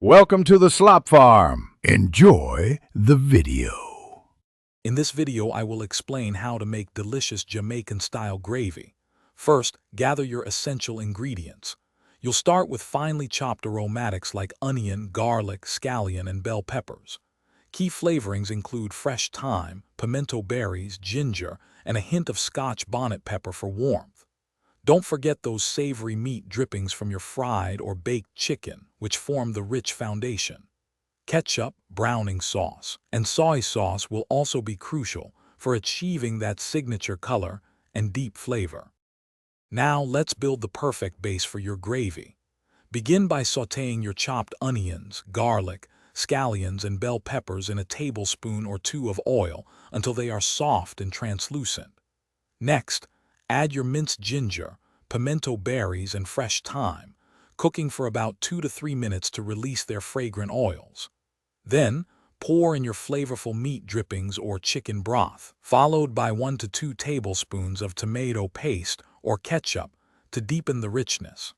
Welcome to the Slop Farm. Enjoy the video. In this video, I will explain how to make delicious Jamaican-style gravy. First, gather your essential ingredients. You'll start with finely chopped aromatics like onion, garlic, scallion, and bell peppers. Key flavorings include fresh thyme, pimento berries, ginger, and a hint of Scotch bonnet pepper for warmth. Don't forget those savory meat drippings from your fried or baked chicken, which form the rich foundation. Ketchup, browning sauce, and soy sauce will also be crucial for achieving that signature color and deep flavor. Now let's build the perfect base for your gravy. Begin by sautéing your chopped onions, garlic, scallions, and bell peppers in a tablespoon or two of oil until they are soft and translucent. Next, add your minced ginger, pimento berries, and fresh thyme, cooking for about 2 to 3 minutes to release their fragrant oils. Then, pour in your flavorful meat drippings or chicken broth, followed by 1 to 2 tablespoons of tomato paste or ketchup to deepen the richness.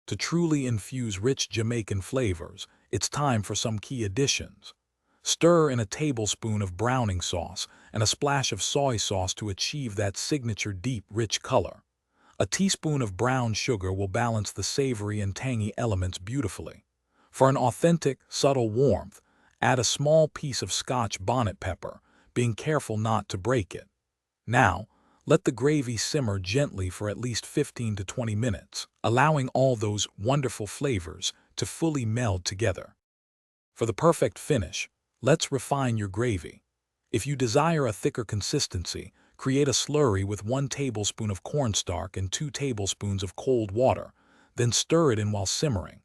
To truly infuse rich Jamaican flavors, it's time for some key additions. Stir in a tablespoon of browning sauce and a splash of soy sauce to achieve that signature deep, rich color. A teaspoon of brown sugar will balance the savory and tangy elements beautifully. For an authentic, subtle warmth, add a small piece of Scotch bonnet pepper, being careful not to break it. Now, let the gravy simmer gently for at least 15 to 20 minutes, allowing all those wonderful flavors to fully meld together. For the perfect finish, let's refine your gravy. If you desire a thicker consistency, create a slurry with 1 tablespoon of cornstarch and 2 tablespoons of cold water, then stir it in while simmering.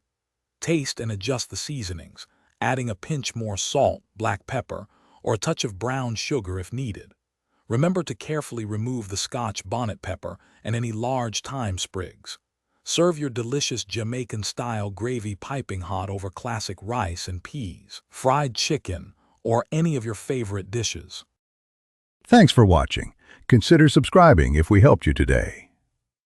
Taste and adjust the seasonings, adding a pinch more salt, black pepper, or a touch of brown sugar if needed. Remember to carefully remove the Scotch bonnet pepper and any large thyme sprigs. Serve your delicious Jamaican-style gravy piping hot over classic rice and peas, fried chicken, or any of your favorite dishes. Thanks for watching. Consider subscribing if we helped you today.